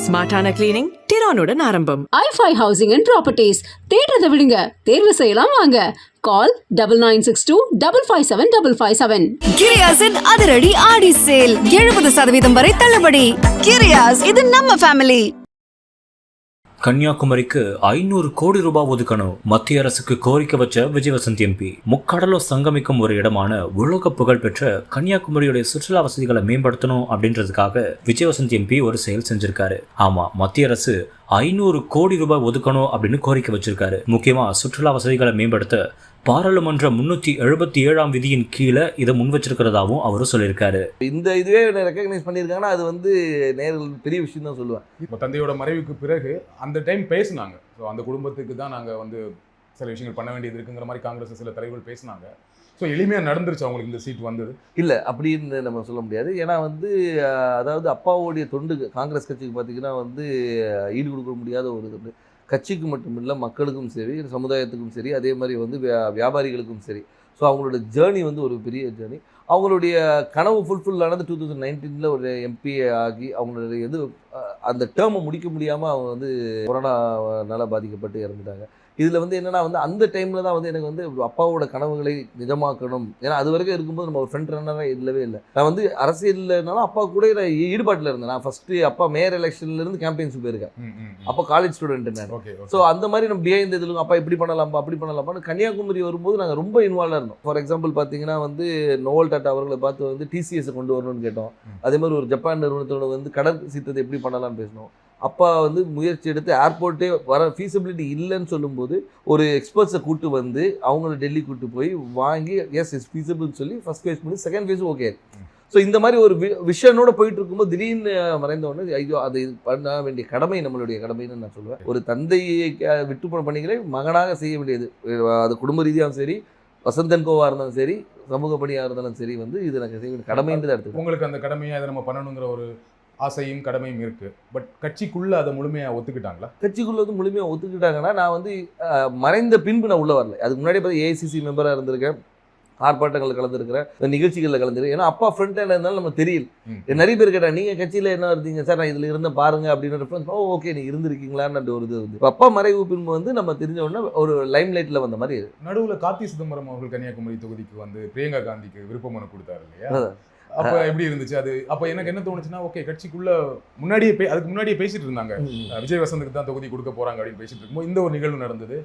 ஸ்மார்ட்டான cleaning டிரானுடன் ஆரம்பம். i5 housing and properties. தேடுறதை விடுங்க, தேர்வு செய்யலாம் வாங்க. கால் 9962557557. கிரியாஸின் அதிரடி ஆடி சேல் 70% வரை தள்ளுபடி. கிரியாஸ், இது நம்ம ஃபேமிலி. கன்னியாகுமரிக்கு 500 கோடி ரூபாய் ஒதுக்கணும் மத்திய அரசுக்கு கோரிக்கை வச்ச விஜயவசந்த் எம்பி. முக்கடலும் சங்கமிக்கும் ஒரு இடமான உலக புகழ் பெற்ற கன்னியாகுமரியுடைய சுற்றுலா வசதிகளை மேம்படுத்தணும் அப்படின்றதுக்காக விஜயவசந்த் எம்பி ஒரு செயல் செஞ்சிருக்காரு. ஆமா, மத்திய அரசு 500 கோடி ரூபாய் ஒதுக்கணும் அப்படின்னு கோரிக்கை வச்சிருக்காரு. முக்கியமா சுற்றுலா வசதிகளை மேம்படுத்த பாராளுமன்ற 377ஆம் விதியின் கீழே இதை முன் வச்சிருக்கிறதாவும் அவரும் சொல்லியிருக்காரு. இந்த இதுவே ரெக்கக்னைஸ் பண்ணியிருக்காங்கன்னா அது வந்து நேரில் பெரிய விஷயம் தான் சொல்லுவேன். இப்போ தந்தையோட மறைவுக்கு பிறகு அந்த டைம் பேசினாங்க. ஸோ அந்த குடும்பத்துக்கு தான் நாங்கள் வந்து சில விஷயங்கள் பண்ண வேண்டியது இருக்குங்கிற மாதிரி காங்கிரஸ் சில தலைவர்கள் பேசினாங்க. ஸோ எளிமையாக நடந்துருச்சு அவங்களுக்கு இந்த சீட் வந்தது இல்லை அப்படின்னு நம்ம சொல்ல முடியாது. ஏன்னா வந்து அதாவது அப்பாவோடைய தொண்டு காங்கிரஸ் கட்சிக்கு பார்த்தீங்கன்னா வந்து ஈடு கொடுக்க முடியாத ஒரு தொண்டு. கட்சிக்கு மட்டும் இல்லை, மக்களுக்கும் சரி, சமுதாயத்துக்கும் சரி, அதே மாதிரி வந்து வியாபாரிகளுக்கும் சரி. ஸோ அவங்களோட ஜேர்னி வந்து ஒரு பெரிய ஜேர்னி. அவங்களுடைய கனவு ஃபுல்ஃபில் ஆனது 2019 ஒரு எம்பி ஆகி அவங்களுடைய அந்த டேர்மை முடிக்க முடியாமல் அவங்க வந்து கொரோனாவால் பாதிக்கப்பட்டு இறந்துட்டாங்க. இதில் வந்து என்னென்னா வந்து அந்த டைமில் தான் வந்து எனக்கு வந்து அப்பாவோட கனவுகளை நிஜமாக்கணும். ஏன்னா அது வரைக்கும் இருக்கும்போது நம்ம ஒரு ஃப்ரண்ட் ரன்னராக இல்லவே இல்லை. நான் வந்து அரசியல்னாலும் அப்பா கூட நான் ஈடுபாட்டில் இருந்தேன். நான் ஃபஸ்ட்டு அப்பா மேயர் எலெக்ஷன்லேருந்து கேம்பெயின்ஸ் போயிருக்கேன். அப்போ காலேஜ் ஸ்டூடெண்ட் நான். ஸோ அந்த மாதிரி நம்ம பிஹைண்ட் இதில் அப்பா இப்படி பண்ணலாம்ப்பா அப்படி பண்ணலாம்ப்பான்னு கன்னியாகுமரி வரும்போது நாங்கள் ரொம்ப இன்வால்வாக இருந்தோம். ஃபார் எக்ஸாம்பிள் பார்த்தீங்கன்னா வந்து நோவல் டாட்டா அவர்களை பார்த்து வந்து டிசிஎஸை கொண்டு வரணும்னு கேட்டோம். அதே மாதிரி ஒரு ஜப்பான் நிறுவனத்தோட வந்து கடல் சீத்தத்தை எப்படி பண்ணலாம்னு பேசினோம். அப்பா வந்து முயற்சி எடுத்து ஏர்போர்ட்டே வர ஃபீஸிபிலிட்டி இல்லைன்னு சொல்லும்போது ஒரு எக்ஸ்பர்ட்ஸை கூப்பிட்டு வந்து அவங்கள டெல்லி கூப்பிட்டு போய் வாங்கி எஸ் இஸ் ஃபீஸிபிள்னு சொல்லி ஃபஸ்ட் ஃபேஸ் பண்ணி செகண்ட் ஃபேஸும் ஓகே. ஸோ இந்த மாதிரி ஒரு விஷனோட போயிட்டு இருக்கும்போது திடீர்னு மறைந்தவொடனே ஐயோ அது பண்ண வேண்டிய கடமை நம்மளுடைய கடமைன்னு நான் சொல்லுவேன். ஒரு தந்தையை விட்டு போன பணிகளை மகனாக செய்ய வேண்டியது. அது குடும்ப ரீதியாகவும் சரி, வசந்தன் கோவாக இருந்தாலும் சரி, சமூக பணியாக இருந்தாலும் சரி, வந்து இது எனக்கு செய்ய வேண்டிய கடமைன்றது எடுத்து உங்களுக்கு அந்த கடமையை அதை நம்ம பண்ணணுங்கிற ஒரு ஆசையும் கடமையும் இருக்குது. பட் கட்சிக்குள்ளே அதை முழுமையாக ஒத்துக்கிட்டாங்களா? கட்சிக்குள்ளே வந்து முழுமையாக ஒத்துக்கிட்டாங்கன்னா நான் வந்து மறைந்த பின்பு நான் உள்ளே வரல. அதுக்கு முன்னாடி பார்த்து ஏஐசிசி மெம்பராக இருந்திருக்கேன், ஆர்ப்பாட்டங்களில் கலந்துருக்கிறேன், நிகழ்ச்சிகளில் கலந்துருக்கேன். ஏன்னா அப்பா ஃப்ரெண்ட் ஹேண்ட் இருந்தாலும் நம்ம தெரியல. நிறைய பேர் கேட்டால் நீங்கள் கட்சியில் என்ன இருந்தீங்க சார், நான் இதில் இருந்தேன் பாருங்க அப்படின்னு ரெஃபரன்ஸ். ஓகே நீ இருந்திருக்கீங்களான்னு ஒரு இது வந்து அப்பா மறைவு பின்பு வந்து நம்ம தெரிஞ்ச உடனே ஒரு லைம் லைட்டில் வந்த மாதிரி. நடுவில் கார்த்தி சிதம்பரம் அவர்கள் கன்னியாகுமரி தொகுதிக்கு வந்து பிரியங்கா காந்திக்கு விருப்ப மனு கொடுத்தாரு இல்லையா? அப்போ எப்படி இருந்துச்சு அது? அப்போ எனக்கு என்ன தோணுச்சுன்னா, ஓகே கட்சிக்குள்ள முன்னாடியே அதுக்கு முன்னாடியே பேசிட்டு இருந்தாங்க விஜய் வசந்துக்கு தான் தொகுதி கொடுக்க போறாங்க அப்படின்னு பேசிட்டு இருக்கும்போது இந்த ஒரு நிகழ்வு நடந்தது.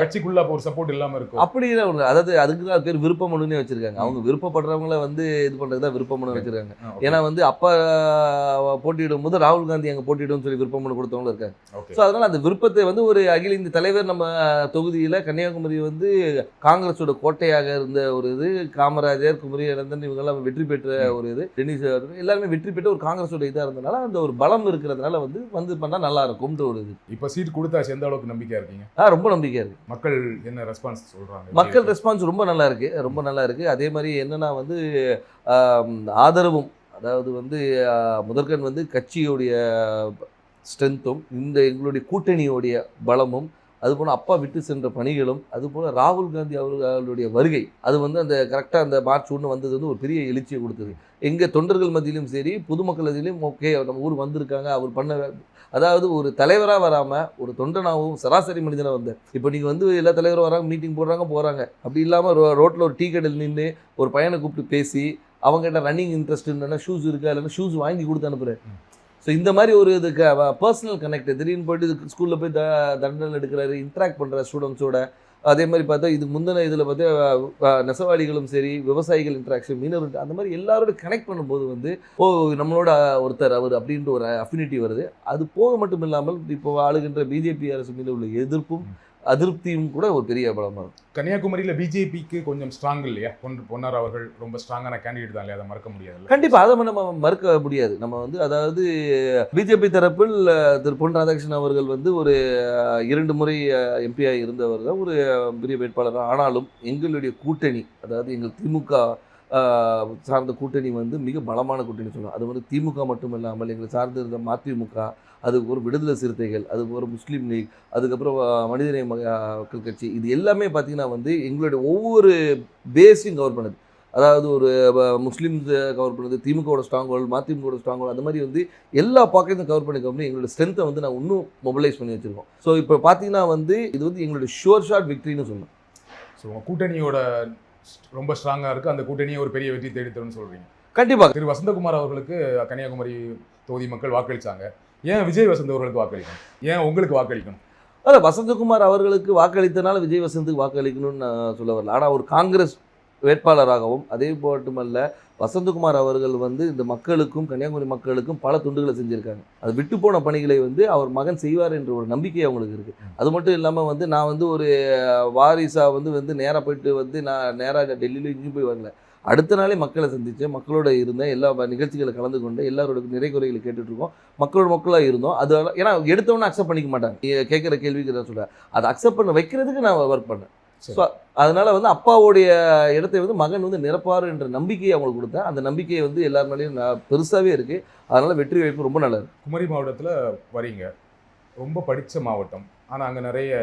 கட்சிக்குள்ள அப்போ ஒரு சப்போர்ட் இல்லாம இருக்கும் அப்படி ஒன்று. அதாவது அதுக்கு தான் பேர் விருப்ப மனுன்னே வச்சிருக்காங்க. அவங்க விருப்பப்படுறவங்கள வந்து இது பண்ணுறது தான் விருப்ப மனு வச்சிருக்காங்க. ஏன்னா வந்து அப்பா போட்டியிடும் போது ராகுல் காந்தி அங்கே போட்டியிடும் சொல்லி விருப்ப மனு கொடுத்தவங்களும் இருக்காங்க. ஸோ அதனால அந்த விருப்பத்தை வந்து ஒரு அகில இந்திய தலைவர் நம்ம தொகுதியில் கன்னியாகுமரி வந்து காங்கிரஸோட கோட்டையாக இருந்த ஒரு இது, காமராஜர், குமரி அனந்தன் இவங்கெல்லாம் வெற்றி பெற்ற ஒரு இது, டென்னிஸ் எல்லாருமே வெற்றி பெற்று ஒரு காங்கிரஸோட இதாக இருந்தனால அந்த ஒரு பலம் இருக்கிறதுனால வந்து பண்ணால் நல்லா இருக்கும்ன்ற ஒரு இது. இப்போ சீட் கொடுத்தாச்சு, எந்த அளவுக்கு நம்பிக்கையா இருக்கீங்க? ரொம்ப நம்பிக்கையா இருக்கு. மக்கள் என்ன ரெஸ்பான்ஸ் சொல்றாங்க? மக்கள் ரெஸ்பான்ஸ் ரொம்ப நல்லா இருக்கு, ரொம்ப நல்லா இருக்கு. அதே மாதிரி என்னன்னா வந்து ஆதரவும், அதாவது வந்து முதற்கண் வந்து கட்சியோடைய ஸ்ட்ரென்த்தும் இந்த எங்களுடைய கூட்டணியோடைய பலமும், அதுபோல் அப்பா விட்டு சென்ற பணிகளும், அதுபோல் ராகுல் காந்தி அவர்களுடைய வருகை, அது வந்து அந்த கரெக்டாக அந்த மார்ச் 1 வந்தது வந்து ஒரு பெரிய எழுச்சியை கொடுத்தது. எங்கள் தொண்டர்கள் மத்தியிலும் சரி, பொதுமக்கள் மத்தியிலும் ஓகே நம்ம ஊர் வந்திருக்காங்க, அவர் பண்ண, அதாவது ஒரு தலைவராக வராமல் ஒரு தொண்டனாகவும் சராசரி மனிதனாக வந்தார். இப்போ நீங்கள் வந்து எல்லா தலைவரும் வராங்க, மீட்டிங் போகிறாங்க, அப்படி இல்லாமல் ரோட்டில் ஒரு டீ கடையில் நின்று ஒரு பையனை கூப்பிட்டு பேசி அவங்ககிட்ட ரன்னிங் இன்ட்ரெஸ்ட் இல்லைன்னா ஷூஸ் இருக்கா இல்லைன்னா ஷூஸ் வாங்கி கொடுத்து அனுப்புகிறேன். ஸோ இந்த மாதிரி ஒரு இதுக்கு பர்சனல் கனெக்ட், திடீர்னு போய்ட்டு ஸ்கூலில் போய் தண்டனை எடுக்கிறாரு, இன்ட்ராக்ட் பண்ணுற ஸ்டூடெண்ட்ஸோட. அதே மாதிரி பார்த்தா இது முந்தின இதில் பார்த்தா நெசவாளிகளும் சரி, விவசாயிகள் இன்ட்ராக்ஷன், மீனவர், அந்த மாதிரி எல்லாரோட கனெக்ட் பண்ணும்போது வந்து நம்மளோட ஒருத்தர் அவர் அப்படின்ற ஒரு அஃபினிட்டி வருது. அது போக மட்டும் இல்லாமல் இப்போ ஆளுகின்ற பிஜேபி அரசு மீது உள்ள எதிர்ப்பும் அதிருப்தியும் கூட ஒரு பெரிய பலமாக இருக்கும். கன்னியாகுமரியில் பிஜேபிக்கு கொஞ்சம் ஸ்ட்ராங் இல்லையா? பொன்னார் அவர்கள் ரொம்ப ஸ்ட்ராங்கான கேண்டிடேட் தான் இல்லையா? அதை மறக்க முடியாது. கண்டிப்பாக அதை நம்ம மறுக்க முடியாது. நம்ம வந்து அதாவது பிஜேபி தரப்பில் திரு பொன் ராதாகிருஷ்ணன் அவர்கள் வந்து ஒரு 2 முறை எம்பியாக இருந்தவர் தான், ஒரு பெரிய வேட்பாளர். ஆனாலும் எங்களுடைய கூட்டணி, அதாவது எங்கள் திமுக சார்ந்த கூட்டணி வந்து மிக பலமான கூட்டணி சொல்லலாம். அது வந்து திமுக மட்டும் இல்லாமல் எங்களை சார்ந்து இருந்த மதிமுக, அது ஒரு விடுதலை சிறுத்தைகள், அது ஒரு முஸ்லீம் லீக், அதுக்கப்புறம் மனிதநேய மக்கள் கட்சி, இது எல்லாமே பார்த்திங்கன்னா வந்து எங்களுடைய ஒவ்வொரு பேஸையும் கவர் பண்ணுது. அதாவது ஒரு முஸ்லீம்ஸ் கவர் பண்ணுறது, திமுகவோட ஸ்ட்ராங் ஹோல்டு, மதிமுகவோட ஸ்ட்ராங் ஹோல்டு, அந்த மாதிரி வந்து எல்லா பாக்கெட்டும் கவர் பண்ணி எங்களோட ஸ்ட்ரென்த்தை வந்து நான் இன்னும் மொபிலைஸ் பண்ணி வச்சுருக்கோம். ஸோ இப்போ பார்த்தீங்கன்னா வந்து இது வந்து எங்களுடைய ஷோர் ஷாட் விக்ட்ரின்னு சொல்லணும். ஸோ உங்கள் கூட்டணியோட ரொம்ப ஸ்ட்ராங்காக இருக்குது, அந்த கூட்டணியை ஒரு பெரிய வெற்றி தேடித்தரும்னு சொல்கிறீங்க. கண்டிப்பாக திரு வசந்தகுமார் அவர்களுக்கு கன்னியாகுமரி தொகுதி மக்கள் வாக்களித்தாங்க. ஏன் விஜய் வசந்த் அவர்களுக்கு வாக்களிக்கணும்? ஏன் உங்களுக்கு வாக்களிக்கணும்? அதான் வசந்தகுமார் அவர்களுக்கு வாக்களித்தனால விஜய் வசந்துக்கு வாக்களிக்கணும்னு நான் சொல்ல வரல. ஆனால் ஒரு காங்கிரஸ் வேட்பாளராகவும் அதே மட்டுமல்ல வசந்தகுமார் அவர்கள் வந்து இந்த மக்களுக்கும் கன்னியாகுமரி மக்களுக்கும் பல துண்டுகளை செஞ்சுருக்காங்க. அது விட்டு போன பணிகளை வந்து அவர் மகன் செய்வார் என்ற ஒரு நம்பிக்கை அவங்களுக்கு இருக்குது. அது மட்டும் இல்லாமல் வந்து நான் வந்து ஒரு வாரிசாக வந்து நேராக போயிட்டு வந்து நான் நேராக டெல்லியில் இங்கேயும் போய் வரல. அடுத்த நாளே மக்களை சந்தித்தேன், மக்களோட இருந்தேன், எல்லா நிகழ்ச்சிகளை கலந்து கொண்டு எல்லாரோட நிறை குறைகளை கேட்டுட்ருக்கோம், மக்களாக இருந்தோம். அது ஏன்னா எடுத்தவொன்னே அக்செப்ட் பண்ணிக்க மாட்டாங்க. கேட்குற கேள்விக்கு நான் சொல்கிறேன், அதை அக்செப்ட் பண்ண வைக்கிறதுக்கு நான் ஒர்க் பண்ணேன். ஸோ அதனால் வந்து அப்பாவுடைய இடத்தை வந்து மகன் வந்து நிரப்பார் என்ற நம்பிக்கையை அவங்களுக்கு கொடுத்தேன். அந்த நம்பிக்கையை வந்து எல்லார் மேலேயும் பெருசாகவே இருக்குது. அதனால் வெற்றி வாய்ப்பு ரொம்ப நல்லா இருக்குது. குமரி மாவட்டத்தில் வரீங்க, ரொம்ப படித்த மாவட்டம், ஆனால் அங்கே நிறைய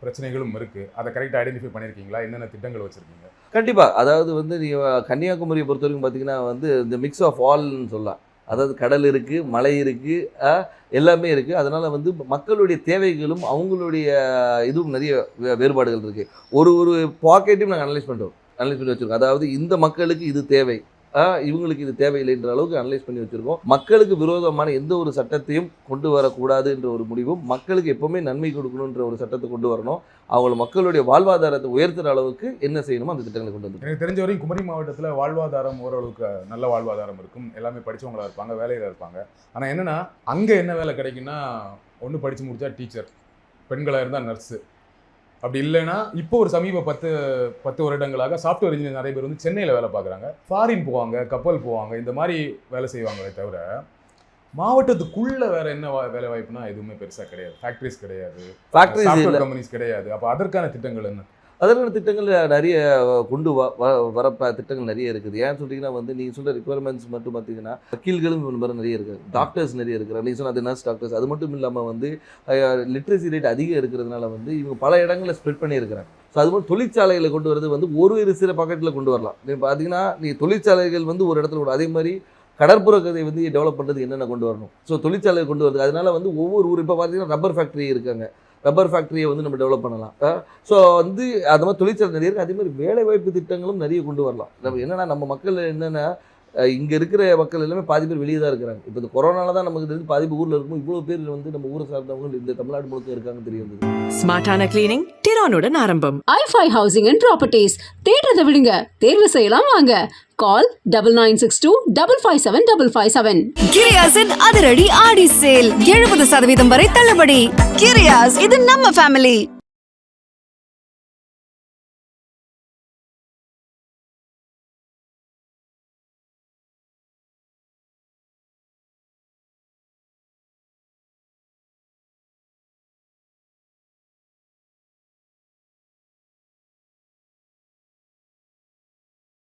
பிரச்சனைகளும் இருக்குது. அதை கரெக்டாக ஐடென்டிஃபை பண்ணியிருக்கீங்களா? என்னென்ன திட்டங்கள் வச்சுருக்கீங்க? கண்டிப்பாக. அதாவது வந்து நீங்கள் கன்னியாகுமரியை பொறுத்த வரைக்கும் பார்த்தீங்கன்னா வந்து இந்த மிக்ஸ் ஆஃப் ஆல்னு சொல்லலாம். அதாவது கடல் இருக்குது, மலை இருக்குது, எல்லாமே இருக்குது. அதனால் வந்து மக்களுடைய தேவைகளும் அவங்களுடைய இதுவும் நிறைய வேறுபாடுகள் இருக்குது. ஒரு பாக்கெட்டையும் நாங்கள் அனலைஸ் பண்ணி வச்சுருக்கோம். அதாவது இந்த மக்களுக்கு இது தேவை, இவங்களுக்கு இது தேவையில்லைன்ற அளவுக்கு அனலைஸ் பண்ணி வச்சுருக்கோம். மக்களுக்கு விரோதமான எந்த ஒரு சட்டத்தையும் கொண்டு வரக்கூடாது என்ற ஒரு முடிவும், மக்களுக்கு எப்போவுமே நன்மை கொடுக்கணுன்ற ஒரு சட்டத்தை கொண்டு வரணும். அவங்கள மக்களுடைய வாழ்வாதாரத்தை உயர்த்துகிற அளவுக்கு என்ன செய்யணுமோ அந்த திட்டங்களை கொண்டு வந்து. எனக்கு தெரிஞ்ச வரைக்கும் குமரி மாவட்டத்தில் வாழ்வாதாரம் ஓரளவுக்கு நல்ல வாழ்வாதாரம் இருக்கும். எல்லாமே படித்தவங்களாக இருப்பாங்க, வேலையில் இருப்பாங்க. ஆனால் என்னென்னா அங்கே என்ன வேலை கிடைக்குன்னா, ஒன்று படித்து முடித்தா டீச்சர், பெண்களாக இருந்தால் நர்ஸு, அப்படி இல்லைன்னா இப்போ ஒரு சமீப 10 வருடங்களாக சாஃப்ட்வேர் இன்ஜினியர் நிறைய பேர் வந்து சென்னையில் வேலை பார்க்குறாங்க, ஃபாரின் போவாங்க, கப்பல் போவாங்க, இந்த மாதிரி வேலை செய்வாங்களே தவிர மாவட்டத்துக்குள்ள வேற என்ன வேலை வாய்ப்புனா எதுவுமே பெருசாக கிடையாது. ஃபேக்ட்ரிஸ் கிடையாது, சாஃப்ட்வேர் கம்பெனிஸ் கிடையாது. அப்போ அதற்கான திட்டங்கள் என்ன? அதற்கான திட்டங்கள் நிறைய கொண்டு வர திட்டங்கள் நிறைய இருக்குது. ஏன்னு சொல்லிங்கன்னா வந்து நீங்கள் சொல்கிற ரிக்குவயர்மெண்ட்ஸ் மட்டும் பார்த்தீங்கன்னா வக்கீல்களும் மாதிரி நிறைய இருக்குது, டாக்டர்ஸ் நிறைய இருக்கிறாங்க. நீங்கள் சொன்ன அது நர்ஸ் டாக்டர்ஸ். அது மட்டும் இல்லாமல் வந்து லிட்ரஸி ரேட் அதிகம் இருக்கிறதுனால வந்து இவங்க பல இடங்களில் ஸ்ப்ரெட் பண்ணியிருக்கிறாங்க. ஸோ அது மாதிரி தொழிற்சாலைகளை கொண்டு வரது வந்து ஒரு சில பாக்கெட்டில் கொண்டு வரலாம். நீங்கள் பார்த்தீங்கன்னா தொழிற்சாலைகள் வந்து ஒரு இடத்துல கூட, அதே மாதிரி கடற்புற கதை வந்து டெவலப் பண்ணுறது என்னென்ன கொண்டு வரணும். ஸோ தொழிற்சாலையை கொண்டு வருது. அதனால வந்து ஒவ்வொரு ஊர் இப்போ பார்த்தீங்கன்னா ரப்பர் ஃபேக்ட்ரி இருக்காங்க, ரப்பர் ஃபேக்ட்ரியை வந்து நம்ம டெவலப் பண்ணலாம். ஸோ வந்து அது மாதிரி தொழிற்சாலை நிறைய இருக்குது. அதே மாதிரி வேலைவாய்ப்பு திட்டங்களும் நிறைய கொண்டு வரலாம். நம்ம என்னென்னா நம்ம மக்கள் என்னென்னா இங்கே இருக்கிற மக்கள் எல்லாமே பாதி பேர் வெளியே தான் இருக்கிறாங்க. இப்போ இந்த கொரோனால தான் நமக்கு தெரிஞ்சு பாதி பேர் ஊரில் இருக்கும். இவ்வளோ பேர் வந்து நம்ம ஊரை சார்ந்தவங்க இந்த தமிழ்நாடு முழுக்க இருக்காங்கன்னு தெரியும். ஸ்மார்ட்டான கிளீனிங் டிரானுடன் ஆரம்பம். i5 housing and properties. தேடுறதை விடுங்க, தேர்வு செய்யலாம் வாங்க. கால் 9962 557 557. கிரியாஸின் அதிரடி ஆடி சேல் 70% வரை தள்ளுபடி. கிரியாஸ், இது நம்ம ஃபேமிலி.